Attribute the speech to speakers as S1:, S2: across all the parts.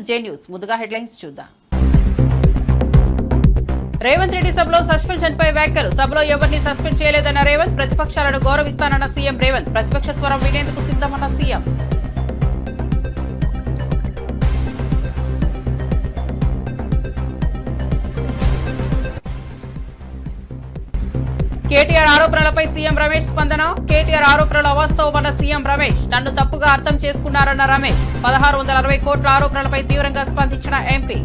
S1: జే news. ముందుగా headlines చూద్దాం. రేవంత్ రెడ్డి సభలో సస్పెన్షన్ పై వ్యాఖ్యలు. సభలో ఎవరిని సస్పెండ్ చేయలేదన్న రేవంత్. ప్రతిపక్షాలను గౌరవిస్తానన్న సీఎం రేవంత్. ప్రతిపక్ష స్వరం వినేందుకు సిద్ధమన్న సీఎం. కేటీఆర్ ఆరోపణలపై సీఎం రమేష్ స్పందన. కేటీఆర్ ఆరోపణలు అవాస్తవమన్న సీఎం రమేష్. నన్ను తప్పుగా అర్థం చేసుకున్నారన్న రమేష్. 1660 కోట్ల ఆరోపణలపై తీవ్రంగా స్పందించిన ఎంపీ.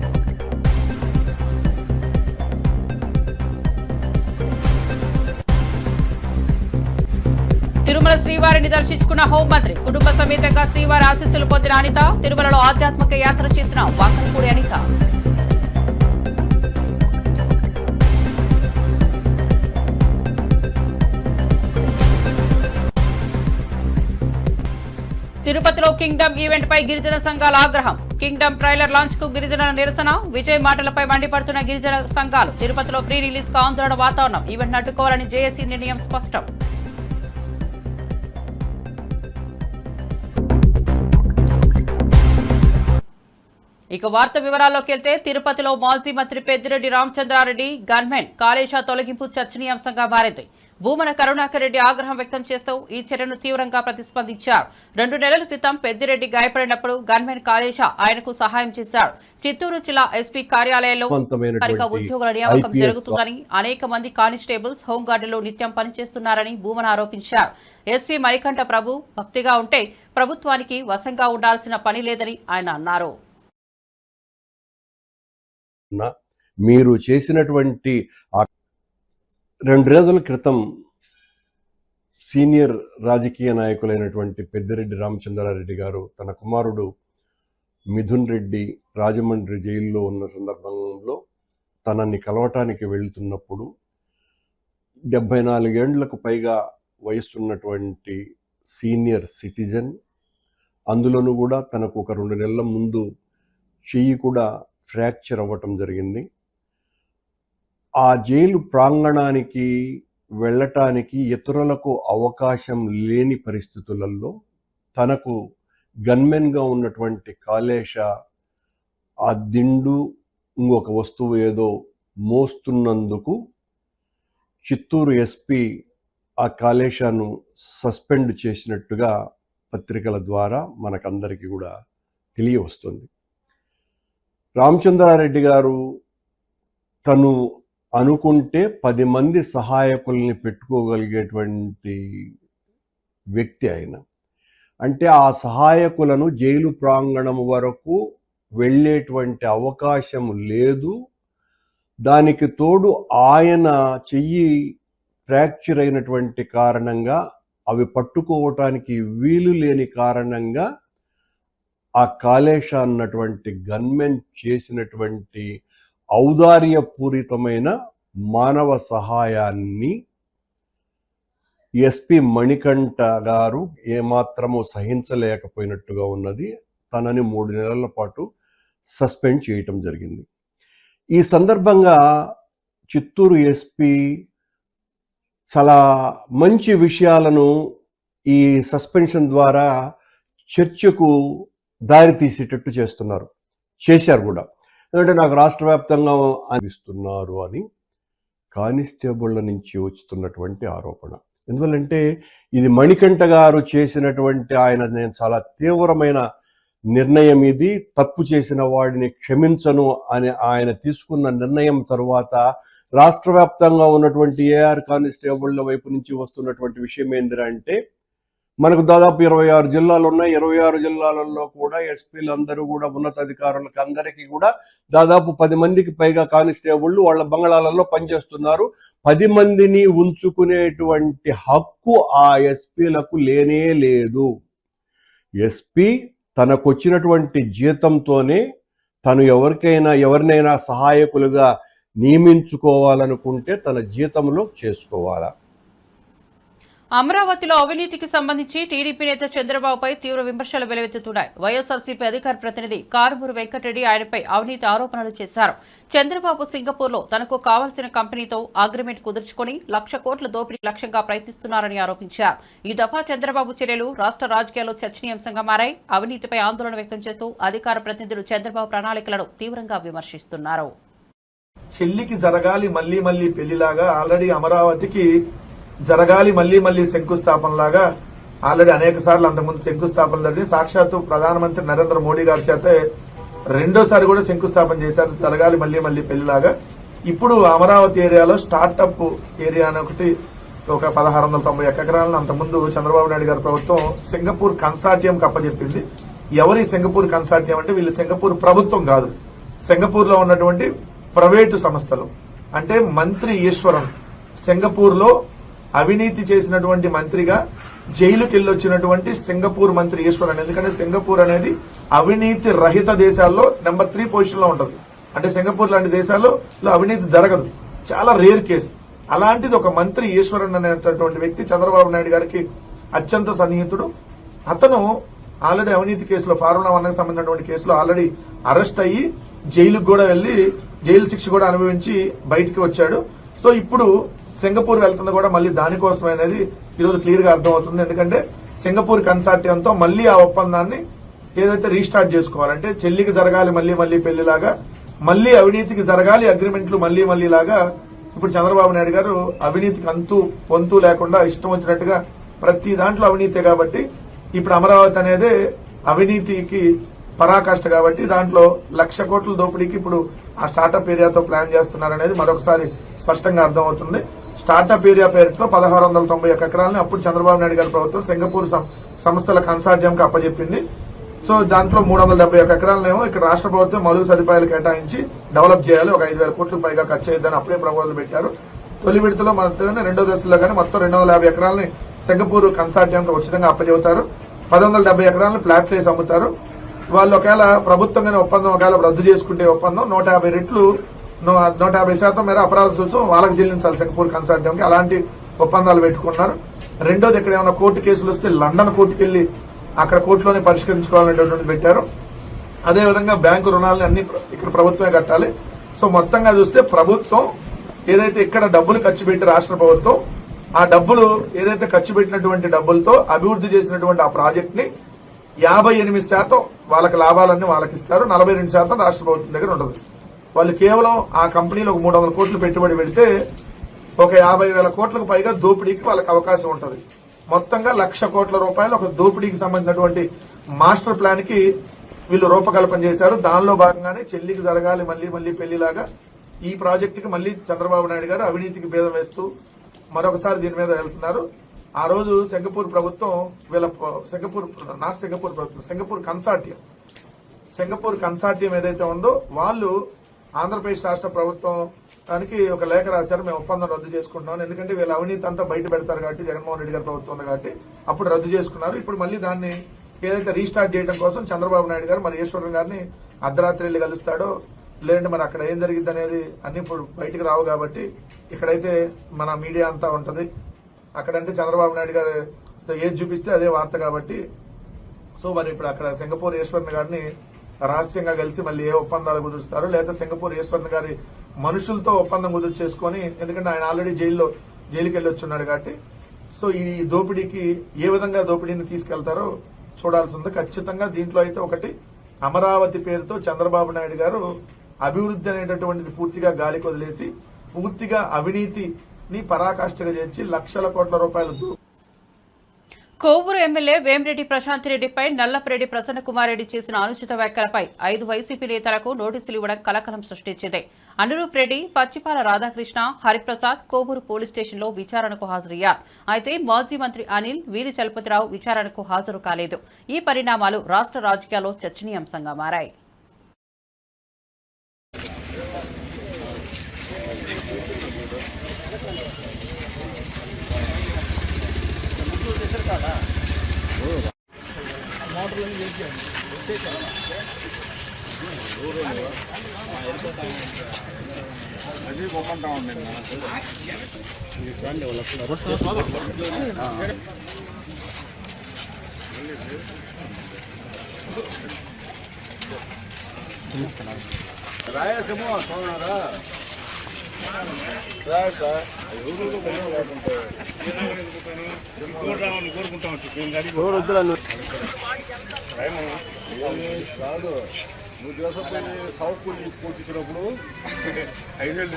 S1: తిరుమల శ్రీవారిని దర్శించుకున్న హోంమంత్రి. కుటుంబ సమేతంగా శ్రీవారి ఆశీస్సులు పొందిన అనిత. తిరుమలలో ఆధ్యాత్మిక యాత్ర చేసిన వాకల్పూడి అనిత. తిరుపతిలో కింగ్డమ్ ఈవెంట్ పై గిరిజన సంఘాల ఆగ్రహం. కింగ్డమ్ ట్రైలర్ లాంచ్ కు గిరిజనుల నిరసన. విజయ్ మాటలపై మండిపడుతున్న గిరిజన సంఘాలు. తిరుపతిలో ప్రీ రిలీజ్ కు ఆందోళన వాతావరణం. ఈవెంట్ అడ్డుకోవాలని జేఏసీ నిర్ణయం స్పష్టం. ఇక వార్త వివరాల్లోకి వెళ్తే తిరుపతిలో మాజీ మంత్రి పెద్దిరెడ్డి రామచంద్రారెడ్డి గన్మెన్ కాళేశా తొలగింపు చర్చనీయాంశంగా మారింది. భూమన కరుణాకర్ రెడ్డి ఆగ్రహం వ్యక్తం చేస్తూ ఈ చర్యను తీవ్రంగా ప్రతిస్పందించారు. 2 నెలల క్రితం పెద్దిరెడ్డి గాయపడినప్పుడు గన్మెన్ కాళేశా ఆయనకు సహాయం చేశారు. చిత్తూరు జిల్లా ఎస్పీ కార్యాలయంలో ఉద్యోగుల నియామకం జరుగుతుందని, అనేక మంది కానిస్టేబుల్స్, హోంగార్డులు నిత్యం పనిచేస్తున్నారని భూమన ఆరోపించారు. ఎస్పీ మణికంఠ ప్రభు భక్తిగా ఉంటే ప్రభుత్వానికి వశంగా ఉండాల్సిన పని లేదని ఆయన అన్నారు.
S2: మీరు చేసినటువంటి 2 రోజుల క్రితం సీనియర్ రాజకీయ నాయకులైనటువంటి పెద్దిరెడ్డి రామచంద్రారెడ్డి గారు తన కుమారుడు మిథున్ రెడ్డి రాజమండ్రి జైల్లో ఉన్న సందర్భంలో తనని కలవటానికి వెళ్తున్నప్పుడు 74 ఏండ్లకు పైగా వయసున్నటువంటి సీనియర్ సిటిజన్, అందులోనూ కూడా తనకు ఒక 2 నెలల ముందు చెయ్యి కూడా ఫ్రాక్చర్ అవ్వటం జరిగింది. ఆ జైలు ప్రాంగణానికి వెళ్ళటానికి ఇతరులకు అవకాశం లేని పరిస్థితులలో తనకు గన్మెన్గా ఉన్నటువంటి కాళేశా ఆ దిండు ఇంకొక వస్తువు ఏదో మోస్తున్నందుకు చిత్తూరు ఎస్పీ ఆ కాళేశాను సస్పెండ్ చేసినట్టుగా పత్రికల ద్వారా మనకందరికీ కూడా తెలియవస్తుంది. రామచంద్రారెడ్డి గారు తను అనుకుంటే 10 మంది సహాయకుల్ని పెట్టుకోగలిగేటువంటి వ్యక్తి ఆయన. అంటే ఆ సహాయకులను జైలు ప్రాంగణం వరకు వెళ్ళేటువంటి అవకాశం లేదు. దానికి తోడు ఆయన చెయ్యి ఫ్రాక్చర్ అయినటువంటి కారణంగా, అవి పట్టుకోవటానికి వీలు లేని కారణంగా ఆ కాళేశా అన్నటువంటి గన్మెన్ చేసినటువంటి ఔదార్యపూరితమైన మానవ సహాయాన్ని ఎస్పీ మణికంఠ గారు ఏమాత్రము సహించలేకపోయినట్టుగా ఉన్నది. తనని 3 నెలల పాటు సస్పెండ్ చేయటం జరిగింది. ఈ సందర్భంగా చిత్తూరు ఎస్పీ చాలా మంచి విషయాలను ఈ సస్పెన్షన్ ద్వారా చర్చకు దారి తీసేటట్టు చేశారు కూడా. ఎందుకంటే నాకు రాష్ట్ర వ్యాప్తంగా అనిపిస్తున్నారు అని కానిస్టేబుళ్ల నుంచి వస్తున్నటువంటి ఆరోపణ. ఎందువల్లంటే ఇది మణికంఠ గారు చేసినటువంటి నేను చాలా తీవ్రమైన నిర్ణయం ఇది. తప్పు చేసిన వాడిని క్షమించను అని ఆయన తీసుకున్న నిర్ణయం తరువాత రాష్ట్ర వ్యాప్తంగా ఉన్నటువంటి ఏఆర్ కానిస్టేబుళ్ల వైపు నుంచి వస్తున్నటువంటి విషయం ఏంటంటే, మనకు దాదాపు 26 జిల్లాలు ఉన్నాయి. 26 జిల్లాలలో కూడా ఎస్పీలందరూ కూడా ఉన్నతాధికారులకు అందరికీ కూడా దాదాపు 10 మందికి పైగా కానిస్టేబుళ్లు వాళ్ళ బంగళాలలో పనిచేస్తున్నారు. 10 మందిని ఉంచుకునేటువంటి హక్కు ఆ ఎస్పీలకు లేనే లేదు. ఎస్పీ తనకొచ్చినటువంటి జీతంతోనే తను ఎవరినైనా సహాయకులుగా నియమించుకోవాలనుకుంటే తన జీతంలో చేసుకోవాలా.
S1: అమరావతిలో అవినీతికి సంబంధించి టీడీపీ నేత చంద్రబాబుపై తీవ్ర విమర్శలు వెలువెత్తుతున్నాయి. వైఎస్ఆర్సీపీ అధికార ప్రతినిధి కారుమూరి వెంకటరెడ్డి ఆయనపై అవినీతి ఆరోపణలు చేశారు. చంద్రబాబు సింగపూర్లో తనకు కావాల్సిన కంపెనీతో అగ్రిమెంట్ కుదుర్చుకుని 1,00,000 కోట్ల దోపిడీ లక్ష్యంగా ప్రయత్నిస్తున్నారని ఆరోపించారు. ఈ దఫా చంద్రబాబు చర్యలు రాష్ట్ర రాజకీయాల్లో చర్చనీయాంశంగా మారాయి. అవినీతిపై ఆందోళన వ్యక్తం చేస్తూ అధికార ప్రతినిధులు చంద్రబాబు ప్రణాళికలను తీవ్రంగా విమర్శిస్తున్నారు.
S3: చెల్లికి జరగాలి మళ్లీ మళ్లీ పెళ్లిలాగా ఆల్రెడీ అమరావతికి జరగాలి మళ్లీ మళ్లీ శంకుస్థాపనలాగా ఆల్రెడీ అనేక సార్లు అంతకుముందు శంకుస్థాపన జరిగి సాక్షాత్తు ప్రధానమంత్రి నరేంద్ర మోడీ గారి చేత రెండోసారి కూడా శంకుస్థాపన చేశారు. జరగాలి మళ్లీ మళ్లీ పెళ్లిలాగా ఇప్పుడు అమరావతి ఏరియాలో స్టార్టప్ ఏరియా అని ఒకటి ఒక 1690 ఎకరాలను అంతకుముందు చంద్రబాబు నాయుడు గారి ప్రభుత్వం సింగపూర్ కన్సార్టియం అప్పచెప్పింది. ఎవరి సింగపూర్ కన్సార్టియం అంటే వీళ్ళు సింగపూర్ ప్రభుత్వం కాదు, సింగపూర్ లో ఉన్నటువంటి ప్రైవేటు సంస్థలు. అంటే మంత్రి ఈశ్వరన్ సింగపూర్ లో అవినీతి చేసినటువంటి మంత్రిగా జైలుకి వెళ్ళొచ్చినటువంటి సింగపూర్ మంత్రి ఈశ్వరన్. ఎందుకంటే సింగపూర్ అనేది అవినీతి రహిత దేశాల్లో నెంబర్ 3 పొజిషన్ లో ఉంటుంది. అంటే సింగపూర్ లాంటి దేశాల్లో అవినీతి జరగదు, చాలా రేర్ కేసు. అలాంటిది ఒక మంత్రి ఈశ్వరన్ అనేటటువంటి వ్యక్తి చంద్రబాబు నాయుడు గారికి అత్యంత సన్నిహితుడు. అతను ఆల్రెడీ అవినీతి కేసులో ఫార్ములా 1కి సంబంధించినటువంటి కేసులో ఆల్రెడీ అరెస్ట్ అయ్యి జైలుకు కూడా వెళ్లి జైలు శిక్ష కూడా అనుభవించి బయటికి వచ్చాడు. సో ఇప్పుడు సింగపూర్ వెళ్తుంది కూడా మళ్ళీ దానికోసం అనేది ఈరోజు క్లియర్ గా అర్థమవుతుంది. ఎందుకంటే సింగపూర్ కన్సార్టియంతో మళ్లీ ఆ ఒప్పందాన్ని ఏదైతే రీస్టార్ట్ చేసుకోవాలంటే చెల్లికి జరగాలి మళ్లీ మళ్లీ పెళ్లిలాగా మళ్లీ అవినీతికి జరగాలి అగ్రిమెంట్లు మళ్లీ మళ్లీ లాగా ఇప్పుడు చంద్రబాబు నాయుడు గారు అవినీతికి అంతు పొంతు లేకుండా ఇష్టం వచ్చినట్టుగా ప్రతి దాంట్లో అవినీతే కాబట్టి ఇప్పుడు అమరావతి అనేది అవినీతికి పరాకాష్ట కాబట్టి దాంట్లో 1,00,000 కోట్ల దోపిడీకి ఇప్పుడు ఆ స్టార్టప్ ఏరియాతో ప్లాన్ చేస్తున్నారనేది మరొకసారి స్పష్టంగా అర్థమవుతుంది. స్టార్టప్ ఏరియా పేరుతో 1691 ఎకరాలను అప్పుడు చంద్రబాబు నాయుడు గారి ప్రభుత్వం సింగపూర్ సంస్థల కన్సార్టియంకి అప్పచెప్పింది. సో దాంట్లో 371 ఎకరాలనేమో ఇక్కడ రాష్ట్ర ప్రభుత్వం మౌలిక సదుపాయాలు కేటాయించి డెవలప్ చేయాలి, ఒక 5,000 కోట్ల పైగా ఖర్చు అయ్యిందని అప్పుడే ప్రపోజల్ పెట్టారు. తొలి విడతలో మొత్తం రెండో దశలో కానీ మొత్తం 250 ఎకరాలని సింగపూర్ కన్సార్టియంకి ఉచితంగా అప్పచెబుతారు. 170 ఎకరాలను ఫ్లాట్ చేసి అమ్ముతారు. వాళ్ళు ఒకవేళ ప్రభుత్వంగానే ఒప్పందం ఒకవేళ రద్దు చేసుకుంటే ఒప్పందం 150 రెట్లు 150% మేర అపరాధ రుసుము వాళ్ళకి చెల్లించాలి సింగపూర్ కన్సార్టియంకి. అలాంటి ఒప్పందాలు పెట్టుకున్నారు. రెండోది ఇక్కడ ఏమైనా కోర్టు కేసులు వస్తే లండన్ కోర్టుకు వెళ్లి అక్కడ కోర్టులోనే పరిష్కరించుకోవాలనేటువంటి పెట్టారు. అదేవిధంగా బ్యాంకు రుణాలని అన్ని ఇక్కడ ప్రభుత్వమే కట్టాలి. సో మొత్తంగా చూస్తే ప్రభుత్వం ఏదైతే ఇక్కడ డబ్బులు ఖర్చు పెట్టి రాష్ట్ర ప్రభుత్వం ఆ డబ్బులు ఏదైతే ఖర్చు పెట్టినటువంటి డబ్బులతో అభివృద్ధి చేసినటువంటి ఆ ప్రాజెక్ట్ ని 58% వాళ్ళకి లాభాలన్నీ వాళ్ళకి ఇస్తారు, 42% రాష్ట్ర ప్రభుత్వం దగ్గర ఉంటుంది. వాళ్ళు కేవలం ఆ కంపెనీలో 300 కోట్లు పెట్టుబడి పెడితే ఒక 50,000 కోట్లకు పైగా దోపిడీకి వాళ్ళకి అవకాశం ఉంటుంది. మొత్తంగా 1,00,000 కోట్ల రూపాయలు ఒక దోపిడీకి సంబంధించినటువంటి మాస్టర్ ప్లాన్ కి వీళ్ళు రూపకల్పన చేశారు. దానిలో భాగంగానే చెల్లికి జరగాలి మళ్లీ మళ్లీ పెళ్లిలాగా ఈ ప్రాజెక్టుకి మళ్లీ చంద్రబాబు నాయుడు గారు అవినీతికి భేదం వేస్తూ మరొకసారి దీని మీద వెళ్తున్నారు. ఆ రోజు సింగపూర్ ప్రభుత్వం వీళ్ళ సింగపూర్ కన్సార్టియం ఏదైతే ఉందో వాళ్ళు ఆంధ్రప్రదేశ్ రాష్ట్ర ప్రభుత్వానికి ఒక లేఖ రాశారు, మేము ఒప్పందం రద్దు చేసుకుంటున్నాం. ఎందుకంటే వీళ్ళ అవినీతి అంతా బయట పెడతారు కాబట్టి జగన్మోహన్ రెడ్డి గారి ప్రభుత్వం ఉంది కాబట్టి అప్పుడు రద్దు చేసుకున్నారు. ఇప్పుడు మళ్లీ దాన్ని ఏదైతే రీస్టార్ట్ చేయడం కోసం చంద్రబాబు నాయుడు గారు మరి ఈశ్వరన్ గారిని అర్ధరాత్రి వెళ్లి కలుస్తాడో లేదంటే మరి అక్కడ ఏం జరిగింది అనేది అన్ని ఇప్పుడు బయటకు రావు కాబట్టి ఇక్కడైతే మన మీడియా అంతా ఉంటది. అక్కడంటే చంద్రబాబు నాయుడు గారు ఏది చూపిస్తే అదే వార్త కాబట్టి సో మరి ఇప్పుడు అక్కడ సింగపూర్ ఈశ్వరన్ గారిని రహస్యంగా కలిసి మళ్ళీ ఏ ఒప్పందాలు కుదురుస్తారు లేదా సింగపూర్ ఈశ్వరన్ గారి మనుషులతో ఒప్పందం కుదురు చేసుకుని, ఎందుకంటే ఆయన ఆల్రెడీ జైలుకి వెళ్ళి వచ్చున్నాడు కాబట్టి సో ఈ దోపిడీకి ఏ విధంగా దోపిడీని తీసుకెళ్తారో చూడాల్సి ఉంది. ఖచ్చితంగా దీంట్లో అయితే ఒకటి అమరావతి పేరుతో చంద్రబాబు నాయుడు గారు అభివృద్ధి అనేటటువంటిది పూర్తిగా గాలికి వదిలేసి పూర్తిగా అవినీతిని పరాకాష్ఠగా చేర్చి 1,00,000 కోట్ల రూపాయలు
S1: కోవూరు ఎమ్మెల్యే వేమిరెడ్డి ప్రశాంత్ రెడ్డిపై నల్లపరెడ్డి ప్రసన్న కుమార్ రెడ్డి చేసిన అనుచిత వ్యాఖ్యలపై 5 వైసీపీ నేతలకు నోటీసులు ఇవ్వడం కలకలం సృష్టించింది. అనురూప్ రెడ్డి, పచ్చిపాల రాధాకృష్ణ, హరిప్రసాద్ కోవూరు పోలీస్ స్టేషన్లో విచారణకు హాజరయ్యారు. అయితే మాజీ మంత్రి అనిల్, వీరి చలపతిరావు విచారణకు హాజరు కాలేదు. ఈ పరిణామాలు రాష్ట్ర రాజకీయాల్లో చర్చనీయాంశంగా మారాయి.
S4: నువ్వు చేసపోయి సౌత్ పూల్ తీసుకొచ్చి ఇచ్చినప్పుడు 5 ఏళ్ళు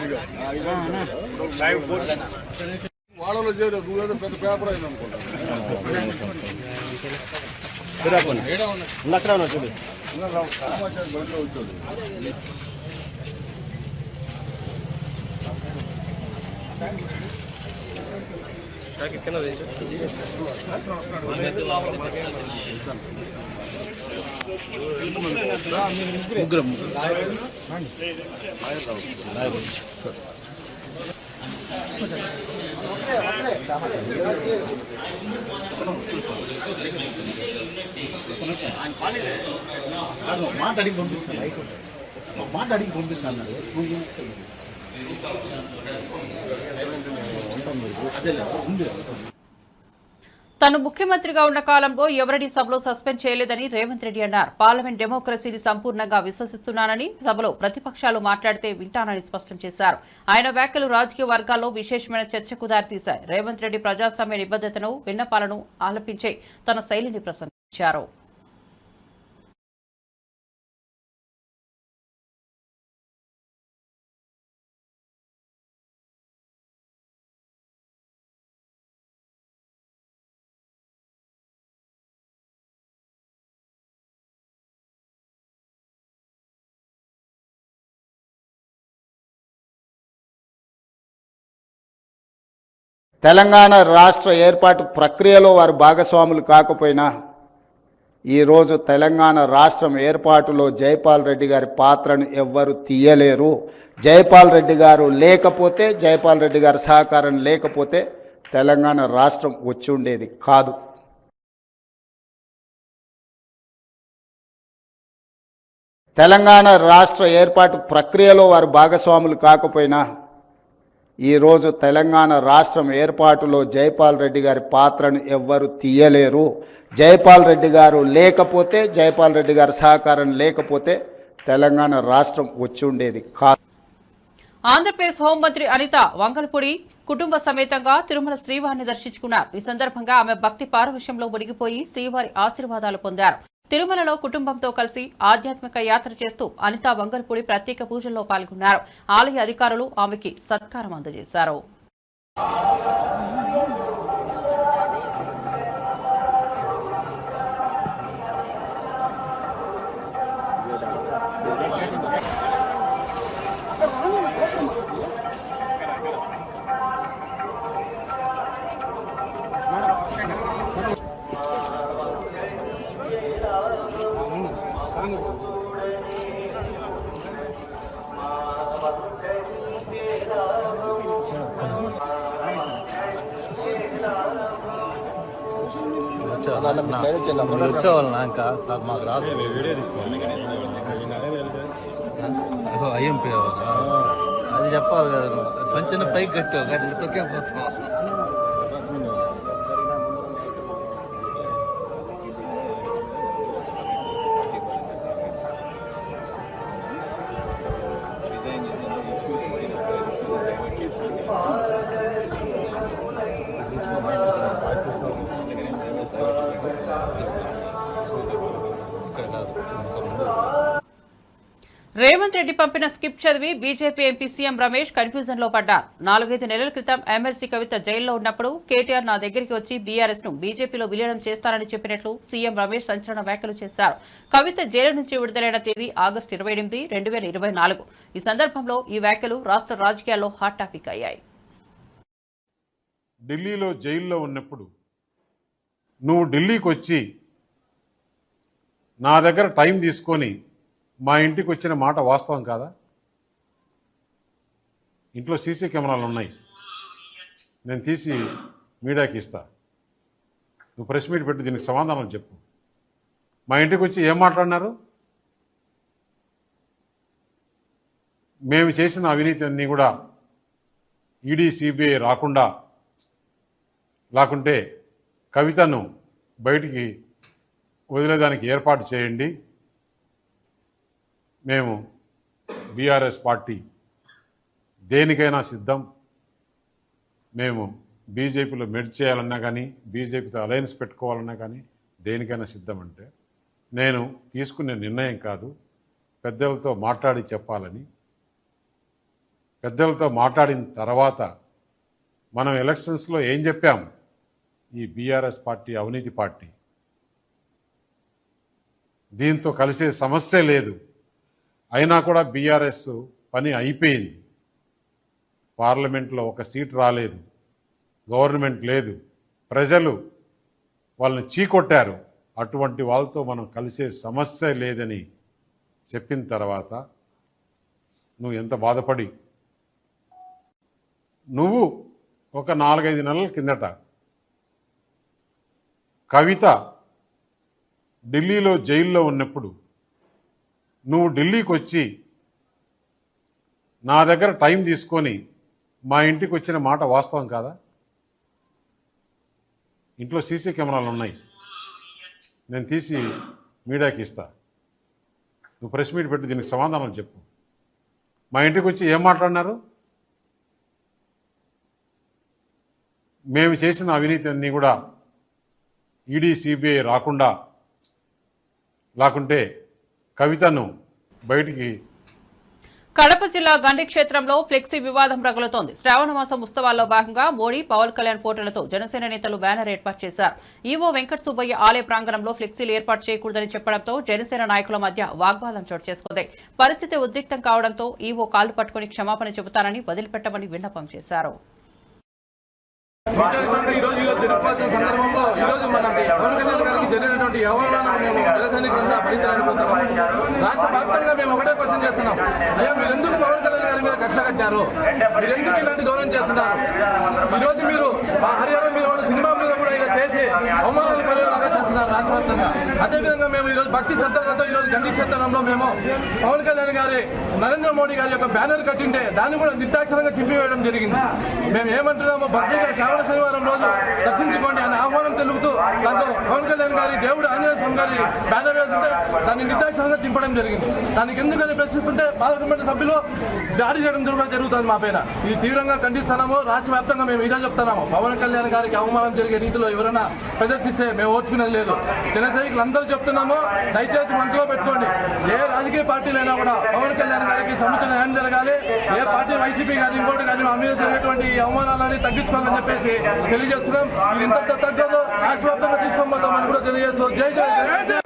S4: వాళ్ళలో చేయలేదు నువ్వేదో పెద్ద పేపర్ అయింది అనుకుంటా బయటలో వచ్చాడు.
S5: మాట అడిగి పంపిస్తాను
S1: తాను ముఖ్యమంత్రిగా ఉన్న కాలంలో ఎవరిని సభలో సస్పెండ్ చేయలేదని రేవంత్ రెడ్డి అన్నారు. పార్లమెంట్ డెమోక్రసీని సంపూర్ణంగా విశ్వసిస్తున్నానని, సభలో ప్రతిపక్షాలు మాట్లాడితే వింటానని స్పష్టం చేశారు. ఆయన వ్యాఖ్యలు రాజకీయ వర్గాల్లో విశేషమైన చర్చకు దారితీశాయి. రేవంత్ రెడ్డి ప్రజాస్వామ్య నిబద్ధతను, విన్నపాలను ఆలపించే తన శైలిని ప్రశంసించారు.
S6: తెలంగాణ రాష్ట్ర ఏర్పాటు ప్రక్రియలో వారు భాగస్వాములు కాకపోయినా ఈరోజు తెలంగాణ రాష్ట్రం ఏర్పాటులో జైపాల్ రెడ్డి గారి పాత్రను ఎవ్వరు తీయలేరు. జైపాల్ రెడ్డి గారు లేకపోతే, జైపాల్ రెడ్డి గారి సహకారం లేకపోతే తెలంగాణ రాష్ట్రం వచ్చి ఉండేది కాదు. తెలంగాణ రాష్ట్ర ఏర్పాటు ప్రక్రియలో వారు భాగస్వాములు కాకపోయినా ఈరోజు తెలంగాణ రాష్ట్రం ఏర్పాటులో జైపాల్ రెడ్డి గారి పాత్రను ఎవ్వరు తీయలేరు. జైపాల్ రెడ్డి గారు లేకపోతే, జైపాల్ రెడ్డి గారి సహకారం లేకపోతే తెలంగాణ రాష్ట్రం వచ్చి ఉండేది కాదు.
S1: ఆంధ్రప్రదేశ్ హోంమంత్రి అనిత వంగలపూడి కుటుంబ సమేతంగా తిరుమల శ్రీవారిని దర్శించుకున్నారు. ఈ సందర్భంగా ఆమె భక్తి పారవశ్యంలో మునిగిపోయి శ్రీవారి ఆశీర్వాదాలు పొందారు. తిరుమలలో కుటుంబంతో కలిసి ఆధ్యాత్మిక యాత్ర చేస్తూ అనితా వంగలపూడి ప్రత్యేక పూజల్లో పాల్గొన్నారు. ఆలయ అధికారులు ఆమెకి సత్కారం అందజేశారు.
S7: వచ్చేవాళ్ళ ఇంకా సార్ మాకు రాదు అయ్యింపి అది చెప్పాలి కదా కొంచెం పైకి కట్టావు కానీ తొక్కే పోతావు.
S1: రేవంత్ రెడ్డి పంపిన స్కిప్ చదివి BJP MP CM Ramesh confusion లో పడ్డారు. 4-5 నెలల క్రితం ఎమ్మెల్సీ కవిత జైల్లో ఉన్నప్పుడు కేటీఆర్ నా దగ్గరికి వచ్చి బీఆర్ఎస్ ను బీజేపీలో విలీనం చేస్తారని చెప్పినట్లు సీఎం రమేష్ సంచలన వ్యాఖ్యలు చేశారు. కవిత జైలు నుంచి విడుదలైన తేదీ ఆగస్టు 28, 2024. ఈ సందర్భంలో ఈ వ్యాఖ్యలు రాష్ట్ర రాజకీయాల్లో హాట్ టాపిక్ అయ్యాయి.
S8: ఢిల్లీలో జైల్లో ఉన్నప్పుడు నువ్వు ఢిల్లీకి వచ్చి నా దగ్గర టైం తీసుకొని మా ఇంటికి వచ్చిన మాట వాస్తవం కాదా? ఇంట్లో సీసీ కెమెరాలు ఉన్నాయి, నేను తీసి మీడియాకి ఇస్తా. నువ్వు ప్రెస్ మీట్ పెట్టి దీనికి సమాధానం చెప్పు. మా ఇంటికి వచ్చి ఏం మాట్లాడినారు? మేము చేసిన అవినీతి అన్నీ కూడా ఈడీ సిబిఐ రాకుండా, లేకుంటే కవితను బయటికి వదిలేదానికి ఏర్పాటు చేయండి. మేము బీఆర్ఎస్ పార్టీ దేనికైనా సిద్ధం. మేము బీజేపీలో మెర్జ్ చేయాలన్నా కానీ, బీజేపీతో అలయన్స్ పెట్టుకోవాలన్నా కానీ దేనికైనా సిద్ధం. అంటే నేను తీసుకునే నిర్ణయం కాదు, పెద్దలతో మాట్లాడి చెప్పాలని. పెద్దలతో మాట్లాడిన తర్వాత మనం ఎలక్షన్స్లో ఏం చెప్పాము, ఈ బీఆర్ఎస్ పార్టీ అవినీతి పార్టీ, దీంతో కలిసే సమస్య లేదు, అయినా కూడా బీఆర్ఎస్ పని అయిపోయింది. పార్లమెంట్లో ఒక సీట్ రాలేదు, గవర్నమెంట్ లేదు, ప్రజలు వాళ్ళని చీకొట్టారు. అటువంటి వాళ్ళతో మనం కలిసే సమస్య లేదని చెప్పిన తర్వాత నువ్వు ఎంత బాధపడి, నువ్వు ఒక 4-5 నెలల కిందట కవిత ఢిల్లీలో జైల్లో ఉన్నప్పుడు నువ్వు ఢిల్లీకి వచ్చి నా దగ్గర టైం తీసుకొని మా ఇంటికి వచ్చిన మాట వాస్తవం కాదా? ఇంట్లో సీసీ కెమెరాలు ఉన్నాయి, నేను తీసి మీడియాకి ఇస్తా. నువ్వు ప్రెస్ మీట్ పెట్టి దీనికి సమాధానం చెప్పు. మా ఇంటికి వచ్చి ఏం మాట్లాడినారు? మేము చేసిన అవినీతి అన్నీ కూడా ఈడీ సిబిఐ రాకుండా, లేకుంటే కవితను బయటికి.
S1: కడప జిల్లా గండి క్షేత్రంలో ఫ్లెక్సీ వివాదం రగులుతోంది. శ్రావణ మాసం ఉత్సవాల్లో భాగంగా మోడీ, పవన్ కళ్యాణ్ ఫోటోలతో జనసేన నేతలు బ్యానర్ ఏర్పాటు చేశారు. ఈవో వెంకట సుబ్బయ్య ఆలయ ప్రాంగణంలో ఫ్లెక్సీలు ఏర్పాటు చేయకూడదని చెప్పడంతో జనసేన నాయకుల మధ్య వాగ్వాదం చోటు చేసుకుంది. పరిస్థితి ఉద్రిక్తం కావడంతో ఈవో కాళ్లు పట్టుకుని క్షమాపణ చెబుతారని, వదిలిపెట్టమని విన్నపం చేశారు.
S5: జరుపుకోవాల్సిన సందర్భంలో ఈరోజు మనకి పవన్ కళ్యాణ్ గారికి జరిగినటువంటి వ్యవహారాలను మేము జనసైనికులంతా భరించాలనుకుంటున్నాం. రాష్ట్ర వ్యాప్తంగా మేము ఒకటే క్వశ్చన్ చేస్తున్నాం, అయ్యా మీరెందుకు పవన్ కళ్యాణ్ గారి మీద కక్ష కట్టారు? మీరెందుకు ఇలాంటి దూరం చేస్తున్నారు? ఈరోజు మీరు హరియాణా మీరు సినిమా మీద కూడా ఇలా చేసి అవమానాలు పడేలాగా చేస్తున్నారు రాష్ట్ర వ్యాప్తంగా. అదేవిధంగా మేము ఈరోజు భక్తి శ్రద్ధలతో ఈరోజు గండి క్షేత్రంలో మేము పవన్ కళ్యాణ్ గారి, నరేంద్ర మోడీ గారి యొక్క బ్యానర్ కట్టింటే దాన్ని కూడా నిర్దాక్షిణంగా చింపివేయడం జరిగింది. మేము ఏమంటున్నామో, భక్తిగా శ్రావణ శనివారం రోజు దర్శించుకోండి అని ఆహ్వానం తెలుపుతూ దాంతో పవన్ కళ్యాణ్ గారి, దేవుడు ఆంజనేయ స్వామి గారి బ్యానర్ వేస్తుంటే దాన్ని నిర్దాక్షిణంగా చింపడం జరిగింది. దానికి ఎందుకని ప్రశ్నిస్తుంటే పార్లమెంట్ సభ్యులు దాడి చేయడం కూడా జరుగుతుంది మా పైన. ఇది తీవ్రంగా ఖండిస్తున్నాము. రాష్ట్ర వ్యాప్తంగా మేము ఇదే చెప్తున్నాము, పవన్ కళ్యాణ్ గారికి అవమానం జరిగే రీతిలో ఎవరైనా ప్రదర్శిస్తే మేము ఓర్చుకునేది లేదు. జన సైనికులు అందరూ చెప్తున్నాము, దయచేసి మనసులో పెట్టుకోండి, ఏ రాజకీయ పార్టీలైనా కూడా పవన్ కళ్యాణ్ గారికి సముచిత న్యాయం జరగాలి. ఏ పార్టీ, వైసీపీ కానీ ఇంకోటి కానీ మా మీద జరిగేటువంటి అవమానాలని తగ్గించుకోవాలని చెప్పేసి తెలియజేస్తున్నాం. ఇది ఇంతటితో తగ్గదు, రాష్ట్ర వ్యాప్తంగా తీసుకోబోతామని కూడా తెలియజేస్తూ జై జై జై.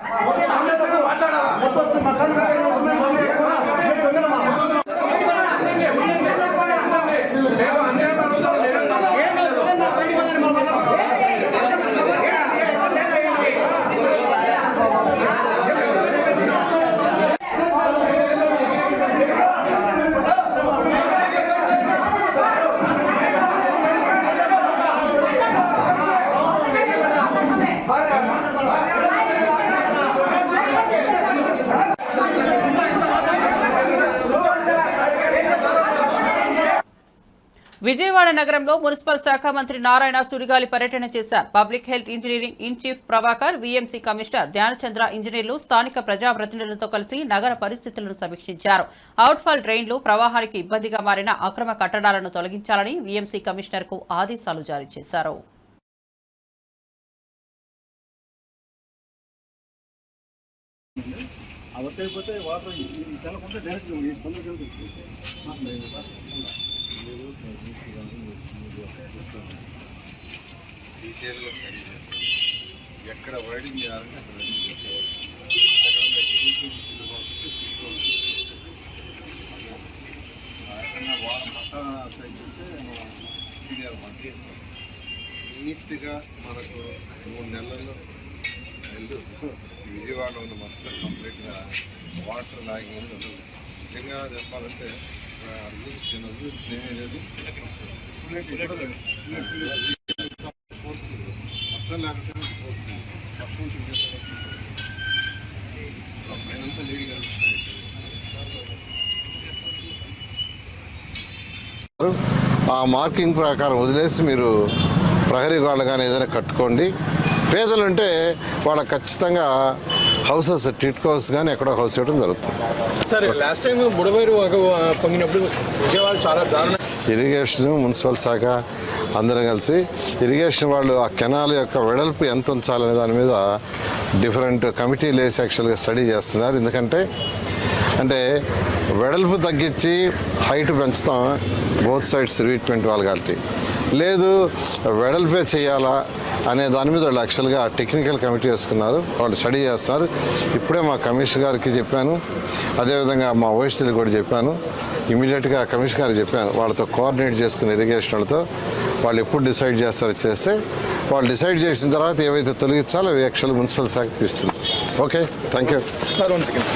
S1: విజయవాడ నగరంలో మున్సిపల్ శాఖ మంత్రి నారాయణ సుడిగాలి పర్యటన చేశారు. Public health engineering in chief Prabhakar, VMC commissioner Dhyanachandra ఇంజనీర్లు స్థానిక ప్రజాప్రతినిధులతో కలిసి నగర పరిస్థితులను సమీక్షించారు. అవుట్ఫాల్ డ్రైన్లు, ప్రవాహానికి ఇబ్బందిగా మారిన అక్రమ కట్టడాలను తొలగించాలని వీఎంసీ కమిషనర్ కు ఆదేశాలు జారీ చేశారు.
S4: ఎక్కడ వైడింగ్ చేయాలంటే అక్కడ వైడింగ్ చేసేవాళ్ళు. నీట్గా మనకు 3 నెలల్లో విజయవాడలో ఉన్న మొత్తం కంప్లీట్గా వాటర్ లాగింగ్ ఉండదు. నిజంగా చెప్పాలంటే మొత్తం లేకపోతే పైనంతా నీళ్ళు కలుగుతున్నాయి. ఆ మార్కింగ్ ప్రకారం వదిలేసి మీరు ప్రహరీ గోడలు కానీ ఏదైనా కట్టుకోండి. పేదలు ఉంటే వాళ్ళకి ఖచ్చితంగా హౌసెస్ టిట్ హౌస్ కానీ ఎక్కడో హౌస్ ఇవ్వడం జరుగుతుంది.
S5: సరే, లాస్ట్ టైం బుడవేరు పొంగినప్పుడు విజయవాడ చాలా దారుణ.
S4: ఇరిగేషన్, మున్సిపల్ శాఖ అందరం కలిసి ఇరిగేషన్ వాళ్ళు ఆ కెనాల్ యొక్క వెడల్పు ఎంత ఉంచాలనే దాని మీద డిఫరెంట్ కమిటీలు వేసి యాక్చువల్గా స్టడీ చేస్తున్నారు. ఎందుకంటే వెడల్పు తగ్గించి హైట్ పెంచుతాం బోత్ సైడ్స్ రీట్మెంట్ వాళ్ళు కాబట్టి, లేదు వెడల్పే చేయాలా అనే దాని మీద వాళ్ళు యాక్చువల్గా టెక్నికల్ కమిటీ వేసుకున్నారు. వాళ్ళు స్టడీ చేస్తున్నారు. ఇప్పుడే మా కమిషనర్ గారికి చెప్పాను, అదేవిధంగా మా ఓఎస్టీలకు కూడా చెప్పాను. ఇమీడియట్గా కమిషనర్ గారికి చెప్పాను, వాళ్ళతో కోఆర్డినేట్ చేసుకుని ఇరిగేషన్ వాళ్ళతో వాళ్ళు ఎప్పుడు డిసైడ్ చేస్తారో చేస్తే వాళ్ళు డిసైడ్ చేసిన తర్వాత ఏవైతే తొలగించాలో అవి యాక్చువల్ మున్సిపల్ శాఖ తీస్తుంది. Okay, thank you
S5: sir. 1 second.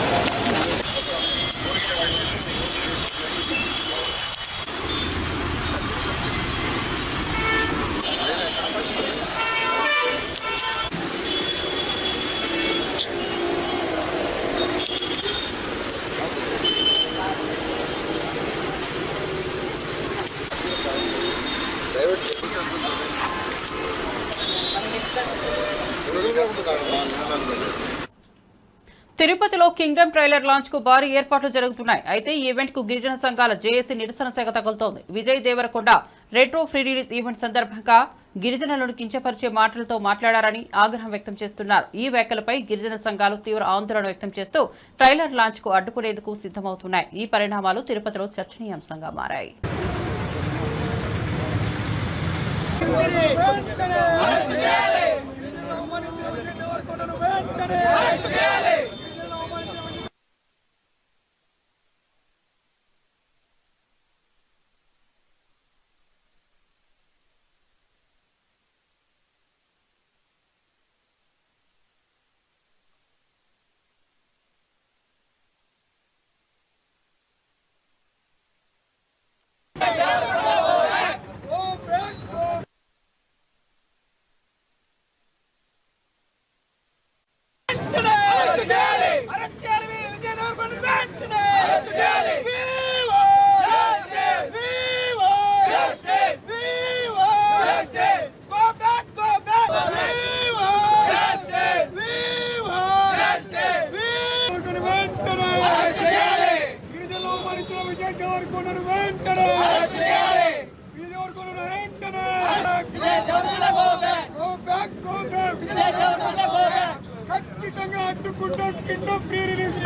S1: తిరుపతిలో కింగ్డమ్ ట్రైలర్ లాంచ్ కు భారీ ఏర్పాట్లు జరుగుతున్నాయి. అయితే ఈ ఈవెంట్ కు గిరిజన సంఘాల జేఏసీ నిరసన శాఖ తగులుతోంది. Vijay Deverakonda Retro pre release event సందర్భంగా గిరిజనులను కించపరిచే మాటలతో మాట్లాడారని ఆగ్రహం వ్యక్తం చేస్తున్నారు. ఈ వ్యాఖ్యలపై గిరిజన సంఘాలు తీవ్ర ఆందోళన వ్యక్తం చేస్తూ ట్రైలర్ లాంచ్ కు అడ్డుకునేందుకు సిద్దమవుతున్నాయి. ఈ పరిణామాలు తిరుపతిలో చర్చనీయాంశంగా మారాయి.
S9: ఖచ్చితంగా అడ్డుకుంటాం. Kingdom pre release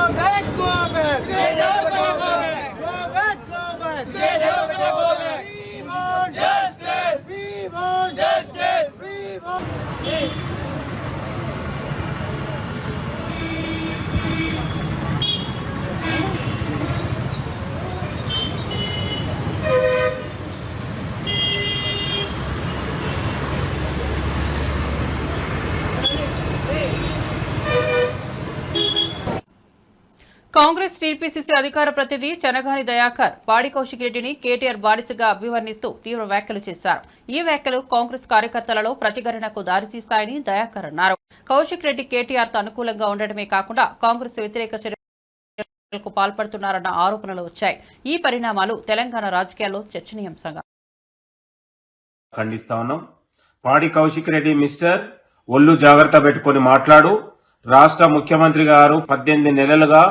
S1: Congress TPCC అధికార ప్రతినిధి చెనగాని దయాకర్ పాడి కౌశిక్ రెడ్డిని కేటీఆర్ బానిసగా అభివర్ణిస్తూ తీవ్ర వ్యాఖ్యలు చేశారు. ఈ వ్యాఖ్యలు కాంగ్రెస్ కార్యకర్తలలో ప్రతిఘటనకు దారితీస్తాయని దయాకర్ అన్నారు. కౌశిక్ రెడ్డి కేటీఆర్ తో అనుకూలంగా ఉండటమే కాకుండా కాంగ్రెస్ వ్యతిరేక చర్యలకు పాల్పడుతున్నారన్న ఆరోపణలు వచ్చాయి. ఈ పరిణామాలు తెలంగాణ రాజకీయాల్లో చర్చనీయాంశంగా
S10: ఖండిస్తా ఉన్నాం. పాడి కౌశిక్ రెడ్డి మిస్టర్ ఒళ్ళు జాగ్రత్త పెట్టుకుని మాట్లాడు. రాష్ట్ర ముఖ్యమంత్రి గారు 18 నెలలుగా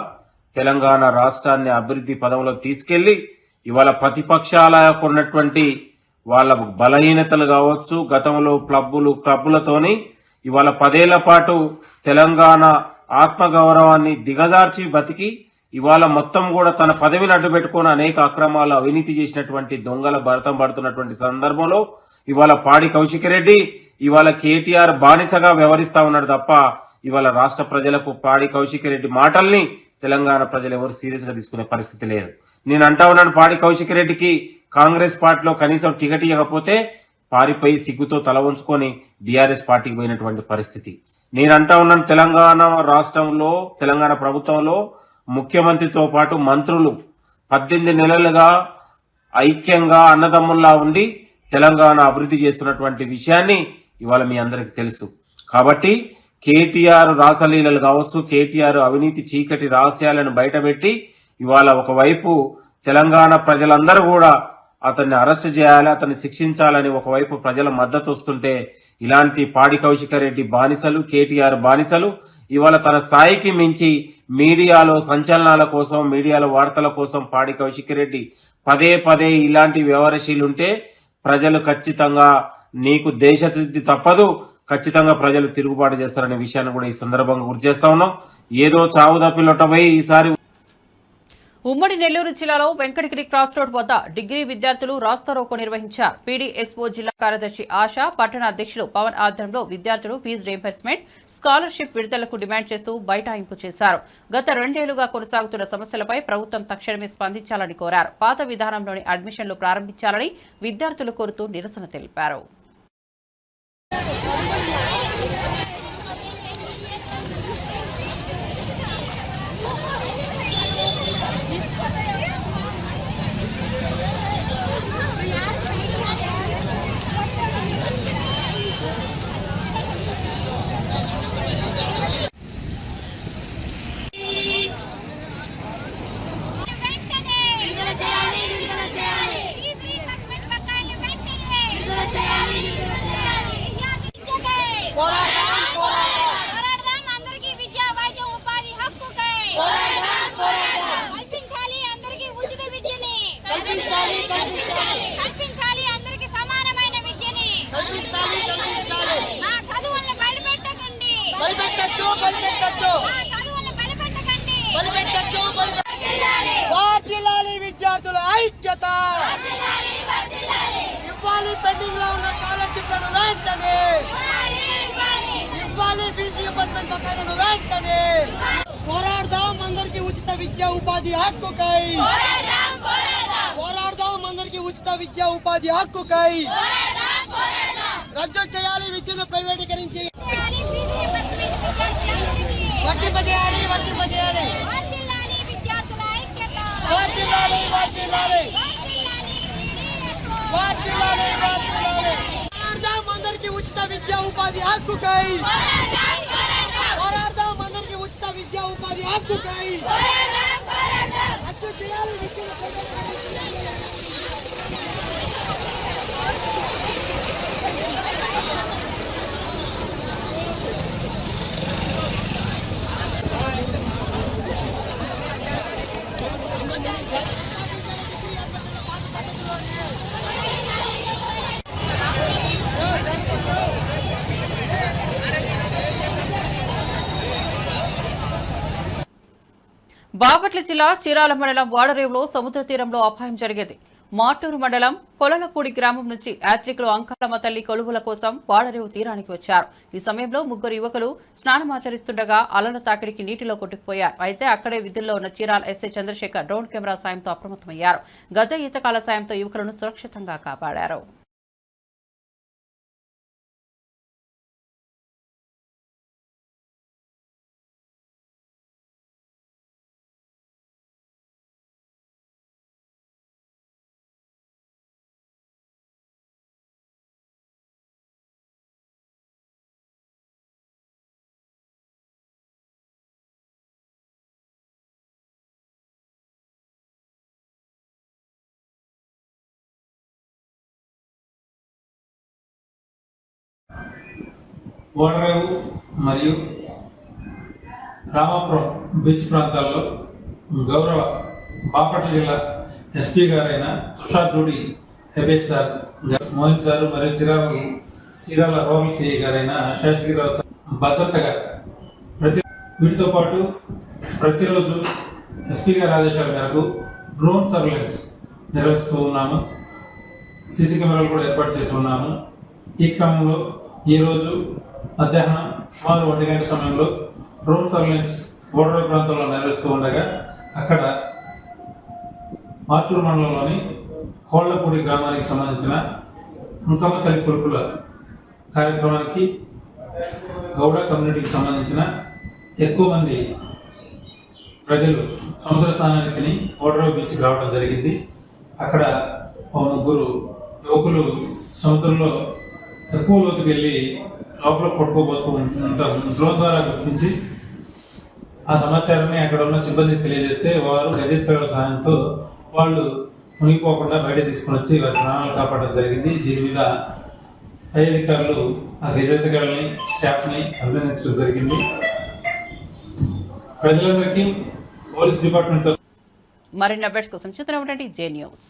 S10: తెలంగాణ రాష్ట్రాన్ని అభివృద్ధి పదంలో తీసుకెళ్లి ఇవాళ ప్రతిపక్షాలకు ఉన్నటువంటి వాళ్ళ బలహీనతలు కావచ్చు, గతంలో క్లబ్బులతోని ఇవాళ 10 ఏళ్ల పాటు తెలంగాణ ఆత్మగౌరవాన్ని దిగజార్చి బతికి ఇవాళ మొత్తం కూడా తన పదవిని అడ్డు పెట్టుకుని అనేక అక్రమాలు అవినీతి చేసినటువంటి దొంగల భరతం పడుతున్నటువంటి సందర్భంలో ఇవాళ పాడి కౌశిక్ రెడ్డి ఇవాళ కేటీఆర్ బానిసగా వ్యవహరిస్తా ఉన్నాడు తప్ప ఇవాళ రాష్ట్ర ప్రజలకు పాడి కౌశిక్ రెడ్డి మాటల్ని తెలంగాణ ప్రజలు ఎవరు సీరియస్ గా తీసుకునే పరిస్థితి లేదు. నేను అంటా ఉన్నాను, పాడి కౌశిక్ రెడ్డికి కాంగ్రెస్ పార్టీలో కనీసం టికెట్ ఇవ్వకపోతే పారిపోయి సిగ్గుతో తల ఉంచుకొని బీఆర్ఎస్ పార్టీకి పోయినటువంటి పరిస్థితి. నేను అంటా ఉన్నాను, తెలంగాణ రాష్ట్రంలో తెలంగాణ ప్రభుత్వంలో ముఖ్యమంత్రితో పాటు మంత్రులు 18 నెలలుగా ఐక్యంగా అన్నదమ్ముల్లా ఉండి తెలంగాణ అభివృద్ధి చేస్తున్నటువంటి విషయాన్ని ఇవాళ మీ అందరికీ తెలుసు. కాబట్టి కేటీఆర్ రాసలీలలు కావచ్చు, కేటీఆర్ అవినీతి చీకటి రహస్యాలను బయటపెట్టి ఇవాళ ఒకవైపు తెలంగాణ ప్రజలందరూ కూడా అతన్ని అరెస్ట్ చేయాలి, అతన్ని శిక్షించాలని ఒకవైపు ప్రజల మద్దతు వస్తుంటే ఇలాంటి పాడి కౌశికారెడ్డి బానిసలు, కేటీఆర్ బానిసలు ఇవాళ తన స్థాయికి మించి మీడియాలో సంచలనాల కోసం, మీడియాలో వార్తల కోసం పాడి కౌశికారెడ్డి పదే పదే ఇలాంటి వ్యవహారశీలుంటే ప్రజలు ఖచ్చితంగా నీకు దేశశుద్ధి తప్పదు, ఖచ్చితంగా ప్రజలు తిరుగుబాటు చేస్తారనే విషయాన్ని కూడా ఈ సందర్భంగా గుర్తు చేస్తా ఉన్నాం. ఏదో చావు తప్పిలొట్టబోయి ఈసారి
S1: ఉమ్మడి నెల్లూరు జిల్లాలో వెంకటగిరి క్రాస్ రోడ్ వద్ద డిగ్రీ విద్యార్థులు రాస్తారోకో నిర్వహించారు. పీడీఎస్ఓ జిల్లా కార్యదర్శి ఆశా, పట్టణ అధ్యక్షులు పవన్ ఆధ్వర్యంలో విద్యార్థులు ఫీజు రీయింబర్స్మెంట్, స్కాలర్షిప్ విడుదలకు డిమాండ్ చేస్తూ బైఠాయింపు చేశారు. గత 2 ఏళ్లుగా కొనసాగుతున్న సమస్యలపై ప్రభుత్వం తక్షణమే స్పందించాలని కోరారు. పాత విధానంలోని అడ్మిషన్లు ప్రారంభించాలని విద్యార్థులు కోరుతూ నిరసన తెలిపారు.
S9: విద్యార్థుల ఐక్యత ఇవ్వాలి, పెండింగ్ లో ఉన్న స్కాలర్షిప్లను వెంటనే ఇవ్వాలి, ఫీజు రీయింబర్స్మెంట్ బకాయిలను వెంటనే పోరాడదాం, అందరికీ ఉచిత విద్యా ఉపాధి హక్కుకై పోరాడదాం, అందరికీ ఉచిత విద్యా ఉపాధి హక్కుకై రద్దు చేయాలి, విద్యను ప్రైవేటీకరించి వర్తింపజేయాలి. అందరికీ ఉచిత విద్యా ఉపాధి హక్కుకై పోరాడదాం, అందరికీ ఉచిత విద్యా ఉపాధి హక్కుకై రద్దు చేయాలి, విద్యను
S1: బాపట్ల జిల్లా చీరాల మండలం వాడరేవులో సముద్ర తీరంలో అపాయం జరిగింది. మాటూరు మండలం కొలలపూడి గ్రామం నుంచి యాత్రికులు అంకాలమ్మ తల్లి కొలువుల కోసం వాడరేవు తీరానికి వచ్చారు. ఈ సమయంలో 3 యువకులు స్నానమాచరిస్తుండగా అలల తాకిడికి నీటిలో కొట్టుకుపోయారు. అయితే అక్కడే విధుల్లో ఉన్న Chirala SI Chandrasekhar drone camera సాయంతో అప్రమత్తమయ్యారు. గజ ఈతకాల సాయంతో యువకులను సురక్షితంగా కాపాడారు.
S11: ఓడరేవు మరియు రామాపురం బీచ్ ప్రాంతాల్లో గౌరవ బాపట్ల జిల్లా ఎస్పీ గారైన తుషార్ జూడి హెబేష్ సార్, మోహన్ సార్ మరియు చీరాల రూరల్ సిఐ గారైన శేషగిరిరావు సార్ భద్రతగా వీటితో పాటు ప్రతిరోజు ఎస్పీ గారి ఆదేశాల మేరకు డ్రోన్ సర్వేలెన్స్ నిర్వహిస్తూ ఉన్నాము. సీసీ కెమెరాలు కూడా ఏర్పాటు చేసి ఉన్నాము. ఈ క్రమంలో ఈరోజు మధ్యాహ్నం సుమారు 1 గంట సమయంలో డ్రోన్ సర్వేలెన్స్ ఓడరేవు ప్రాంతంలో నిర్వహిస్తూ ఉండగా అక్కడ మాటూరు మండలంలోని కోళ్లపూడి గ్రామానికి సంబంధించిన అంకమ్మ తల్లి కొలుపుల కార్యక్రమానికి గౌడ కమ్యూనిటీకి సంబంధించిన ఎక్కువ మంది ప్రజలు సముద్ర స్నానానికి ఓడరేవు బీచ్కి రావడం జరిగింది. అక్కడ 3 యువకులు సముద్రంలో ఎక్కువ లోతుకి వెళ్ళి లోపల కొట్టుకోబోతూ ఉంటారు. డ్రోన్ ద్వారా గుర్తించి ఆ సమాచారాన్ని అక్కడ ఉన్న సిబ్బంది తెలియజేస్తే వారు గజెత్తుల సహాయంతో వాళ్ళు మునిగిపోకుండా బయట తీసుకుని వచ్చి వారి ప్రాణాలు కాపాడడం జరిగింది. దీని మీద పై అధికారులు ఆ రిజర్వేగాళ్ళని స్టాఫ్ని అభినందించడం జరిగింది. ప్రజలందరికీ పోలీస్ డిపార్ట్మెంట్
S1: మరిన్ని అప్డేట్స్ కోసం చూస్తూనే ఉండండి జే న్యూస్.